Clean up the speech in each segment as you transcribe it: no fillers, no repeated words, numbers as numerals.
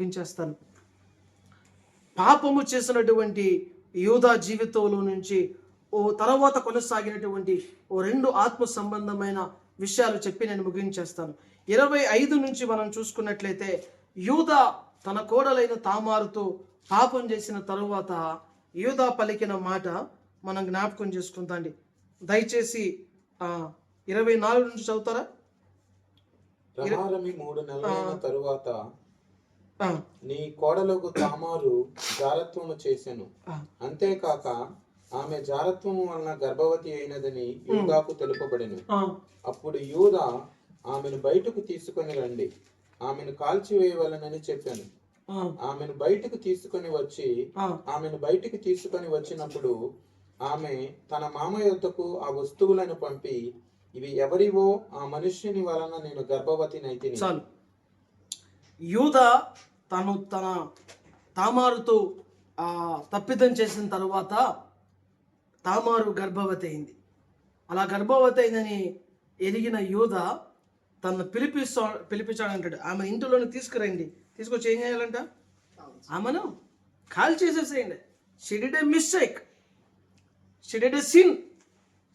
ముగించేస్తాను. పాపము చేసినటువంటి యూదా జీవితంలో నుంచి తర్వాత కొనసాగినటువంటి 2 ఆత్మ సంబంధమైన విషయాలు చెప్పి నేను ముగించేస్తాను. 25 నుంచి మనం చూసుకున్నట్లయితే, యూదా తన కోడలైన తామారుతో పాపం చేసిన తరువాత యూదా పలికిన మాట మనం జ్ఞాపకం చేసుకుందాండి. దయచేసి 24 నుంచి చదువుతారా? 3 నెలలైన తరువాత నీ కోడలకు తామారు జారత్వము చేసెను, అంతేకాక ఆమె జారత్వము వలన గర్భవతి అయినదని యూదాకు తెలుపబడెను. అప్పుడు యూదా ఆమెను బయటకు తీసుకొని రండి, ఆమెను కాల్చివేయవలనని చెప్పాను. ఆమెను బయటకు తీసుకొని వచ్చినప్పుడు ఆమె తన మామ యొద్దకు ఆ వస్తువులను పంపి, ఇవి ఎవరివో ఆ మనుష్యుని వలన నేను గర్భవతినైతిని. చాలు. యూదా తన తామారుతో తప్పిదం చేసిన తరువాత తామారు గర్భవతి అయింది. అలా గర్భవతి అయిందని ఎరిగిన యూదా తను పిలిపించాడంటాడు. ఆమె ఇంటిలోని తీసుకురండి, తీసుకొచ్చి ఏం చేయాలంట? ఆమెను కాల్ చేసేసేయండి. She did a mistake, she did a sin,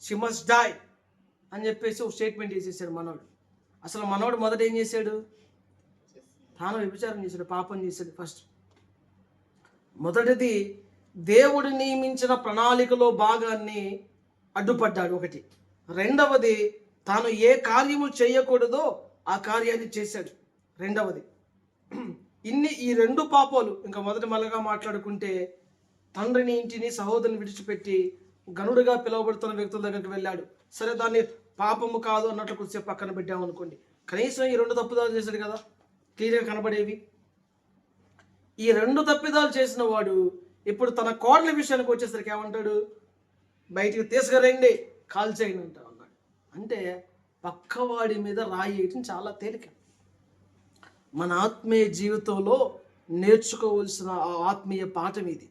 she must die అని చెప్పేసి ఒక స్టేట్మెంట్ చేసేసాడు మనోడు. అసలు మనోడు మొదట ఏం చేశాడు? తాను వ్యభిచారం చేశాడు, పాపం చేశాడు. ఫస్ట్ మొదటిది దేవుడు నియమించిన ప్రణాళికలో భాగాన్ని అడ్డుపడ్డాడు ఒకటి. రెండవది తాను ఏ కార్యము చేయకూడదో ఆ కార్యాన్ని చేశాడు. రెండవది ఈ 2 పాపాలు ఇంకా మొదటి మళ్ళగా మాట్లాడుకుంటే, తండ్రిని ఇంటిని సహోదరుని విడిచిపెట్టి గనుడుగా పిలువబడుతున్న వ్యక్తుల దగ్గరికి వెళ్ళాడు. సరే, దాన్ని పాపము కాదు అన్నట్లు కొద్దిసేపు పక్కన పెట్టామనుకోండి, కనీసం ఈ 2 తప్పుదాలు చేశాడు కదా, క్లియర్గా కనబడేవి. ఈ 2 తప్పిదాలు చేసిన వాడు ఇప్పుడు తన కోడల విషయానికి వచ్చేసరికి ఏమంటాడు? బయటికి తీసుకురండి, కాల్ చేయండి అంటా ఉన్నాడు. అంటే పక్కవాడి మీద రాయి వేయటం చాలా తేలిక. మన ఆత్మీయ జీవితంలో నేర్చుకోవాల్సిన ఆత్మీయ పాఠం ఇది.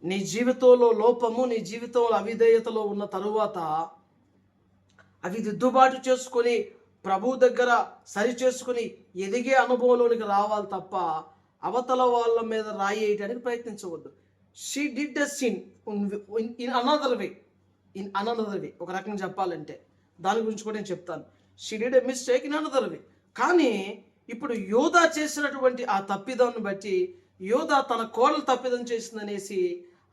నీ జీవితంలో లోపము, నీ జీవితంలో అవిధేయతలో ఉన్న తరువాత అవి దిద్దుబాటు చేసుకొని ప్రభు దగ్గర సరి చేసుకుని ఎదిగే అనుభవంలోనికి రావాలి తప్ప అవతల వాళ్ళ మీద రాయి వేయడానికి ప్రయత్నించవద్దు. She did a sin in another way. ఒక రకంగా చెప్పాలంటే దాని గురించి కూడా నేను చెప్తాను. She did a mistake in another way. కానీ ఇప్పుడు యూదా చేసినటువంటి ఆ తప్పిదాన్ని బట్టి, యూదా తన కోడలు తప్పిదం చేసిందనేసి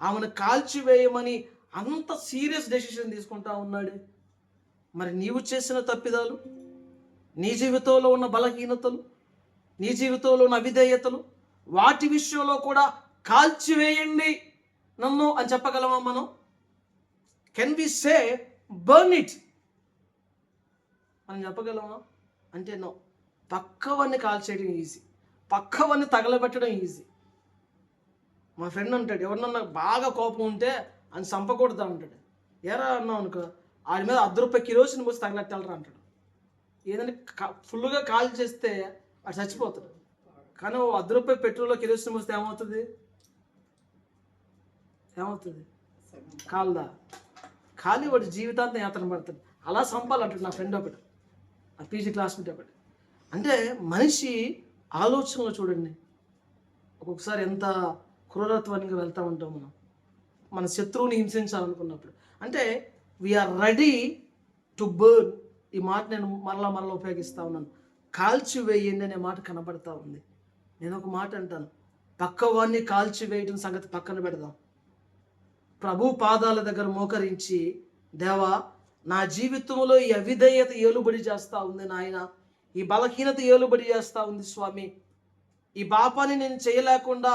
ఆమెను కాల్చివేయమని అంత సీరియస్ డెసిషన్ తీసుకుంటా ఉన్నాడు. మరి నీవు చేసిన తప్పిదాలు, నీ జీవితంలో ఉన్న బలహీనతలు, నీ జీవితంలో ఉన్న అవిధేయతలు, వాటి విషయంలో కూడా కాల్చివేయండి నన్ను అని చెప్పగలమా మనం? Can we say burn it మనం చెప్పగలమా? అంటే నో. పక్కవన్నీ కాల్చేయడం ఈజీ, పక్కవన్నీ తగలబెట్టడం ఈజీ. మా ఫ్రెండ్ అంటాడు, ఎవరినన్నా బాగా కోపం ఉంటే అని చంపకూడదు అంటాడు. ఎరా అన్నావు అనుకో, ఆడి మీద ₹10 కిరోసిన్ పోసి తగలెట్టాలరా అంటాడు. ఏదంటే ఫుల్గా కాల్ చేస్తే వాడు చచ్చిపోతాడు. కానీ ₹10 పెట్రోల్లో కిరోసిన్ పోస్తే ఏమవుతుంది? కాల్దా? ఖాళీ వాడి జీవితాంతం యాత్ర పడుతుంది. అలా చంపాలంటాడు నా ఫ్రెండ్ ఒకటి, ఆ పీజీ క్లాస్మేట్ ఒకటి. అంటే మనిషి ఆలోచనలో చూడండి, ఒక్కొక్కసారి ఎంత క్రూరత్వానికి వెళ్తూ ఉంటాం మనం మన శత్రువుని హింసించాలనుకున్నప్పుడు. అంటే వీఆర్ రెడీ టు బర్న్. ఈ మాట నేను మరలా ఉపయోగిస్తూ ఉన్నాను. కాల్చివేయండి అనే మాట కనబడతా ఉంది. నేను ఒక మాట అంటాను, పక్కవాడిని కాల్చివేయడం సంగతి పక్కన పెడదాం. ప్రభు పాదాల దగ్గర మోకరించి, దేవా నా జీవితంలో ఈ అవిధేయత ఏలుబడి చేస్తూ ఉంది నాయన, ఈ బలహీనత ఏలుబడి చేస్తూ ఉంది స్వామి, ఈ పాపాన్ని నేను చేయలేకుండా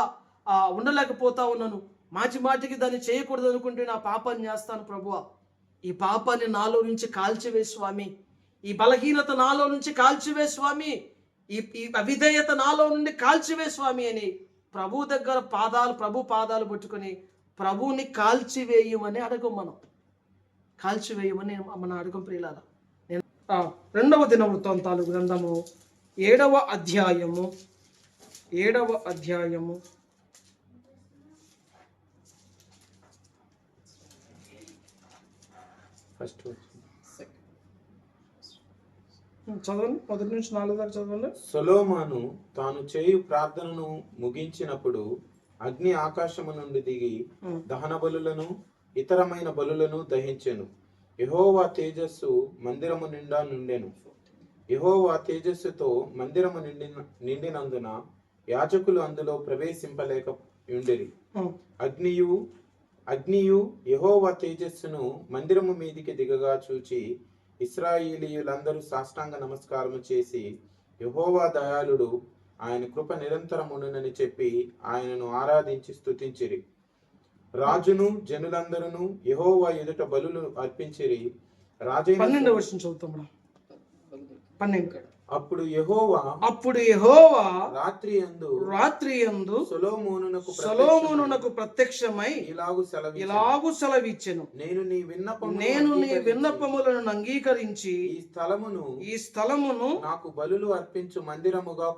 ఉండలేకపోతా ఉన్నాను, మాటికి దాన్ని చేయకూడదు అనుకుంటే నా పాపాన్ని చేస్తాను ప్రభువా, ఈ పాపాన్ని నాలో నుంచి కాల్చివే స్వామి, ఈ బలహీనత నాలో నుంచి కాల్చివే స్వామి, ఈ అవిధేయత నాలో నుండి కాల్చివే స్వామి అని ప్రభు దగ్గర ప్రభు పాదాలు పట్టుకొని ప్రభువుని కాల్చివేయమని అడగం. మనం కాల్చివేయమని మన అడగం ప్రియులారా. నేను 2వ దినవృత్తాంతాలు గ్రంథము 7వ అధ్యాయము చదవండి, 1-4 దాకా చదవండి. సొలొమోను తాను చేయు ప్రార్థనను ముగించినప్పుడు అగ్ని ఆకాశము నుండి దిగి దహన బలులను ఇతరమైన బలులను దహించెను. యెహోవా తేజస్సు మందిరము నిండా నుండెను. యెహోవా తేజస్సుతో మందిరము నిండినందున యాజకులు అందులో ప్రవేశింపలేక ఉండేరి. అగ్నియు యెహోవా తేజస్సును మందిరము మీదికి దిగగా చూచి ఇశ్రాయేలీయులందరూ సాష్టాంగ నమస్కారము చేసి, యెహోవా దయాళుడు, ఆయన కృప నిరంతరముండునని చెప్పి ఆయనను ఆరాధించి స్తుతించిరి. రాజును జనులందరూ యెహోవా ఎదుట బలులు అర్పించిరి. రాజైన 12వ వచనం చదువుతాం. 12. అప్పుడు యెహోవా రాత్రి యందు సొలొమోనునకు ప్రత్యక్షమై ఇలాగు సెలవిచ్చెను, నేను నీ విన్నపములను అంగీకరించి ఈ స్థలమును నాకు బలులు అర్పించు మందిరముగా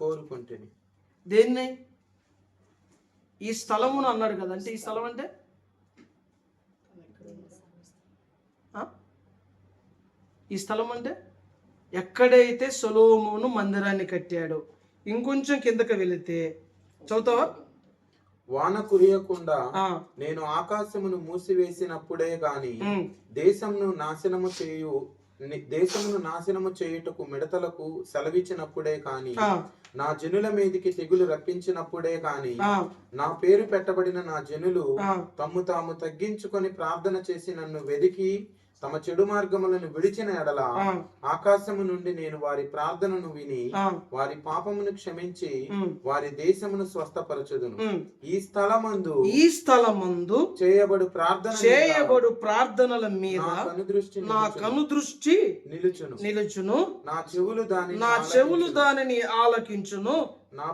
కోరుకొంటిని. దేన్ని? ఈ స్థలమును అన్నాడు కదా. అంటే ఈ స్థలం అంటే ఈ స్థలం అంటే ఎక్కడైతే సొలొమోను మందిరాన్ని కట్టాడో. ఇంకొంచెం కిందకి వెళితే చదువుతావా? వాన కురియకుండా నేను ఆకాశమును మూసివేసినప్పుడే గాని దేశమును నాశనము చేయుటకు మిడతలకు సెలవిచ్చినప్పుడే కాని నా జనుల మీదికి తెగులు రప్పించినప్పుడే కాని నా పేరు పెట్టబడిన నా జనులు తమ్ము తాము తగ్గించుకొని ప్రార్థన చేసి నన్ను వెదికి తమ చెడు మార్గములను విడిచిన ఎడల ఆకాశము నుండి నేను వారి ప్రార్థనను విని వారి పాపమును క్షమించి వారి దేశమును స్వస్థపరచుదును. ఈ స్థలమందు చేయబడు ప్రార్థనల మీద నా కనుదృష్టి నిలుచును. నా చెవులు దానిని ఆలకించును. నా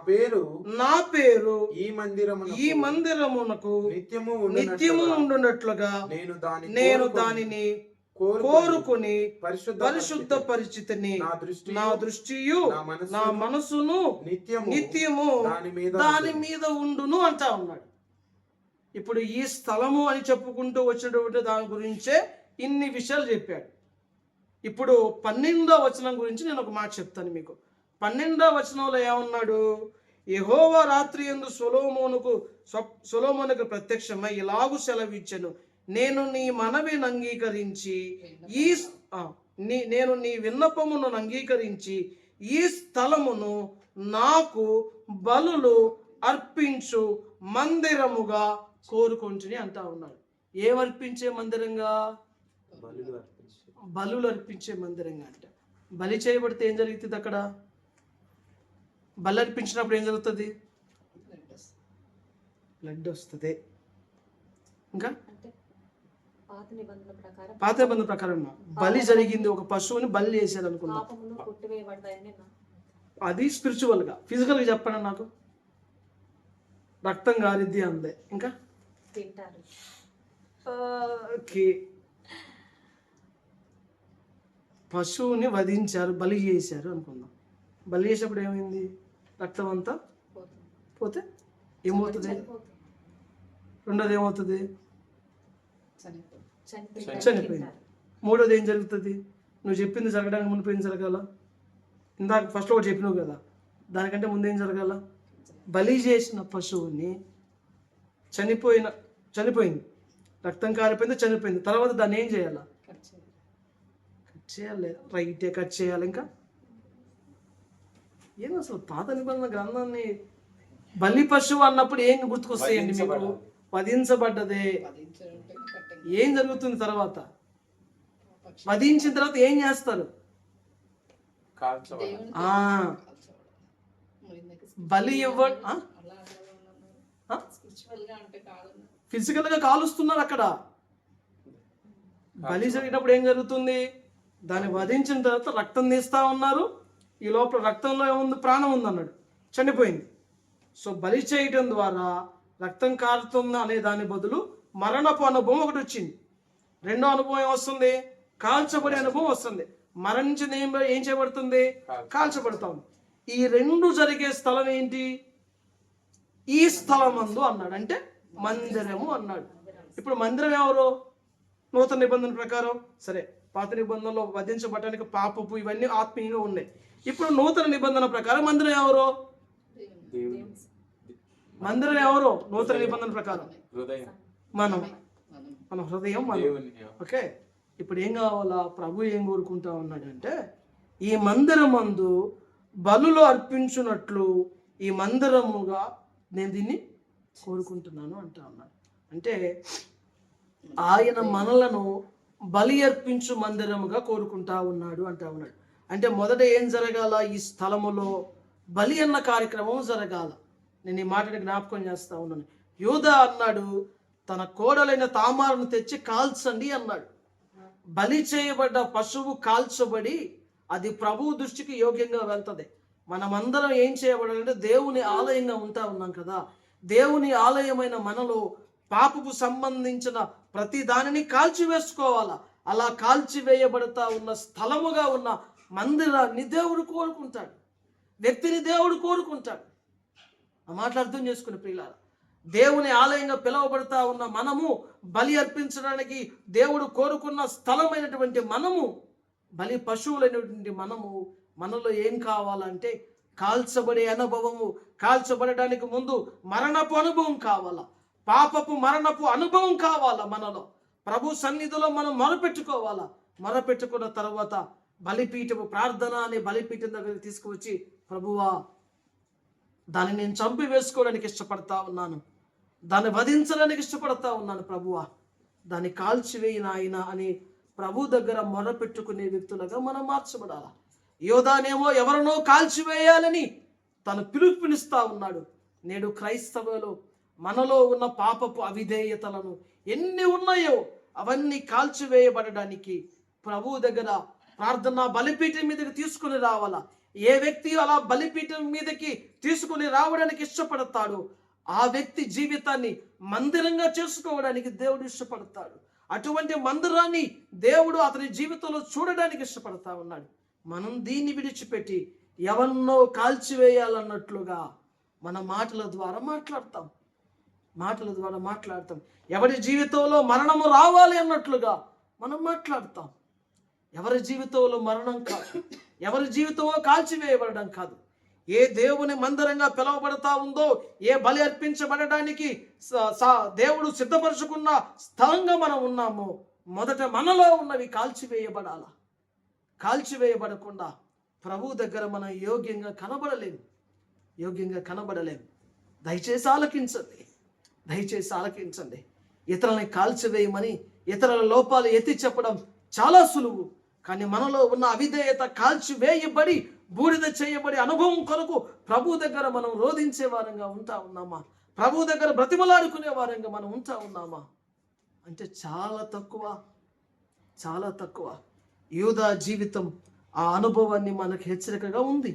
పేరు ఈ మందిరమునకు నిత్యము ఉండునట్లుగా నేను దానిని కోరుకుని పరిశుద్ధ పరిచితిని. నా దృష్టియు నా మనసును నిత్యము దాని మీద ఉండును అంటా ఉన్నాడు. ఇప్పుడు ఈ స్థలము అని చెప్పుకుంటూ వచ్చినటువంటి దాని గురించే ఇన్ని విషయాలు చెప్పాడు. ఇప్పుడు 12వ వచనం గురించి నేను ఒక మాట చెప్తాను మీకు. 12వ వచనంలో ఏమన్నాడు? యెహోవా రాత్రి యందు సొలొమోనుకు ప్రత్యక్షమై ఇలాగు సెలవిచ్చెను, నేను నీ మనవిని అంగీకరించి నేను నీ విన్నపమును అంగీకరించి ఈ స్థలమును నాకు బలులు అర్పించు మందిరముగా కోరుకుంటుని అంటా ఉన్నాడు. ఏమర్పించే మందిరంగా? బలులు అర్పించే మందిరంగా. అంటే బలి చేయబడితే ఏం జరుగుతుంది? అక్కడ బలి అర్పించినప్పుడు ఏం జరుగుతుంది? బ్లడ్ వస్తుంది. ఇంకా పాత నిబంధన ప్రకారం బలి జరిగింది. ఒక పశువుని బలి చేశారు అనుకున్నాం. అది స్పిరిచువల్ గా. ఫిజికల్ గా చెప్పండి నాకు. రక్తం గారిద్ది అందే. ఇంకా పశువుని వధించారు, బలి చేశారు అనుకుందాం. బలి చేసినప్పుడు ఏమైంది? రక్తం అంతా పోతే ఏమవుతుంది? రెండోది ఏమవుతుంది? చనిపోయింది. మూడోది ఏం జరుగుతుంది? నువ్వు చెప్పింది జరగడానికి మునిపి ఏం జరగాల? ఇందాక ఫస్ట్ ఒకటి చెప్పినావు కదా, దానికంటే ముందేం జరగాల? బలి చేసిన పశువుని చనిపోయింది, రక్తం కారిపోయింది, చనిపోయింది. తర్వాత దాన్ని ఏం చేయాలా? కట్ చేయాలి. రైటే, కట్ చేయాలి. ఇంకా ఏం అసలు పాత నిబంధన గ్రంథాన్ని బలి పశువు అన్నప్పుడు ఏం గుర్తుకొస్తాయండి మీకు? వధించబడ్డదే. ఏం జరుగుతుంది తర్వాత? వధించిన తర్వాత ఏం చేస్తారు? బలి ఫిజికల్ గా కాలుస్తున్నారు అక్కడ. బలి జరిగినప్పుడు ఏం జరుగుతుంది? దాన్ని వధించిన తర్వాత రక్తం తీస్తా ఉన్నారు. ఈ లోపల రక్తంలో ఏముంది? ప్రాణం ఉంది అన్నాడు, చనిపోయింది. సో బలి చేయటం ద్వారా రక్తం కారుతుంది అనే దాని బదులు మరణపు అనుభవం ఒకటి వచ్చింది. రెండో అనుభవం ఏమొస్తుంది? కాల్చబడే అనుభవం వస్తుంది. మరణించింది ఏం చేయబడుతుంది? కాల్చబడుతుంది. ఈ రెండు జరిగే స్థలం ఏంటి? ఈ స్థలమందు అన్నాడు. అంటే మందిరము అన్నాడు. ఇప్పుడు మందిరం ఎవరు? నూతన నిబంధన ప్రకారం సరే, పాత నిబంధనలో వధించబడటానికి పాపపు ఇవన్నీ ఆత్మీయంగా ఉన్నాయి. ఇప్పుడు నూతన నిబంధన ప్రకారం మందిరం ఎవరు? మందిరం ఎవరు? నూతన నిబంధన ప్రకారం మనం, మన హృదయం మనం. ఓకే, ఇప్పుడు ఏం కావాలా? ప్రభు ఏం కోరుకుంటా ఉన్నాడంటే, ఈ మందిరమందు బలులు అర్పించున్నట్లు ఈ మందిరముగా నేను దీన్ని కోరుకుంటున్నాను అంటా ఉన్నాడు. అంటే ఆయన మనలను బలి అర్పించు మందిరముగా కోరుకుంటా ఉన్నాడు అంటా ఉన్నాడు. అంటే మొదట ఏం జరగాల? ఈ స్థలములో బలి అన్న కార్యక్రమం జరగాల. నేను ఈ మాటని జ్ఞాపకం చేస్తా ఉన్నాను. యూదా అన్నాడు, తన కోడలైన తామారును తెచ్చి కాల్చండి అన్నాడు. బలి చేయబడ్డ పశువు కాల్చబడి అది ప్రభువు దృష్టికి యోగ్యంగా వెళ్తుంది. మనమందరం ఏం చేయబడాలంటే దేవుని ఆలయంగా ఉంటా ఉన్నాం కదా. దేవుని ఆలయమైన మనలో పాపపు సంబంధించిన ప్రతి దానిని కాల్చివేసుకోవాలా. అలా కాల్చివేయబడతా ఉన్న స్థలముగా ఉన్న మందిరాన్ని దేవుడు కోరుకుంటాడు, వ్యక్తిని దేవుడు కోరుకుంటాడు. ఆ మాటలు అర్థం చేసుకుని ప్రియులారా, దేవుని ఆలయంగా పిలువబడతా ఉన్న మనము, బలి అర్పించడానికి దేవుడు కోరుకున్న స్థలమైనటువంటి మనము, బలి పశువులైనటువంటి మనము, మనలో ఏం కావాలంటే కాల్చబడే అనుభవము. కాల్చబడడానికి ముందు మరణపు అనుభవం కావాలా, పాపపు మరణపు అనుభవం కావాలా. మనలో ప్రభు సన్నిధిలో మనం మొరపెట్టుకోవాలా. మొరపెట్టుకున్న తర్వాత బలిపీఠము, ప్రార్థన అనే బలిపీఠం దగ్గరికి తీసుకువచ్చి, ప్రభువా దాన్ని నేను చంపి వేసుకోవడానికి ఇష్టపడతా ఉన్నాను, దాన్ని వధించడానికి ఇష్టపడతా ఉన్నాను ప్రభువా, దాన్ని కాల్చివేయి నాయన అని ప్రభు దగ్గర మొరపెట్టుకునే వ్యక్తులుగా మనం మార్చబడాలి. యోధానేమో ఎవరినో కాల్చివేయాలని తను పిలుపునిస్తా ఉన్నాడు. నేడు క్రైస్తవులు మనలో ఉన్న పాపపు అవిధేయతలను ఎన్ని ఉన్నాయో అవన్నీ కాల్చివేయబడడానికి ప్రభు దగ్గర ప్రార్థన బలిపీఠం మీదకి తీసుకుని రావాలా. ఏ వ్యక్తి అలా బలిపీఠం మీదకి తీసుకుని రావడానికి ఇష్టపడతాడో ఆ వ్యక్తి జీవితాన్ని మందిరంగా చేసుకోవడానికి దేవుడు ఇష్టపడతాడు. అటువంటి మందిరాన్ని దేవుడు అతని జీవితంలో చూడడానికి ఇష్టపడతా ఉన్నాడు. మనం దీన్ని విడిచిపెట్టి ఎవరినో కాల్చివేయాలన్నట్లుగా మన మాటల ద్వారా మాట్లాడతాం. ఎవరి జీవితంలో మరణము రావాలి అన్నట్లుగా మనం మాట్లాడతాం. ఎవరి జీవితంలో మరణం కాదు, ఎవరి జీవితంలో కాల్చివేయబడడం కాదు. ఏ దేవుని మందిరంగా పిలువబడతా ఉందో, ఏ బలి అర్పించబడడానికి దేవుడు సిద్ధపరచుకున్న స్థలంగా మనం ఉన్నామో, మొదట మనలో ఉన్నవి కాల్చివేయబడాల. కాల్చివేయబడకుండా ప్రభు దగ్గర మనం యోగ్యంగా కనబడలేము. దయచేసి ఆలకించండి. ఇతరులని కాల్చివేయమని ఇతరుల లోపాలు ఎత్తి చెప్పడం చాలా సులువు. కానీ మనలో ఉన్న అవిధేయత కాల్చివేయబడి బూడిద చేయబడి అనుభవం కొరకు ప్రభు దగ్గర మనం రోధించే వారంగా ఉంటా ఉన్నామా? ప్రభు దగ్గర బ్రతిమలాడుకునే వారంగా మనం ఉంటా ఉన్నామా? అంటే చాలా తక్కువ. యూదా జీవితం ఆ అనుభవాన్ని మనకు హెచ్చరికగా ఉంది.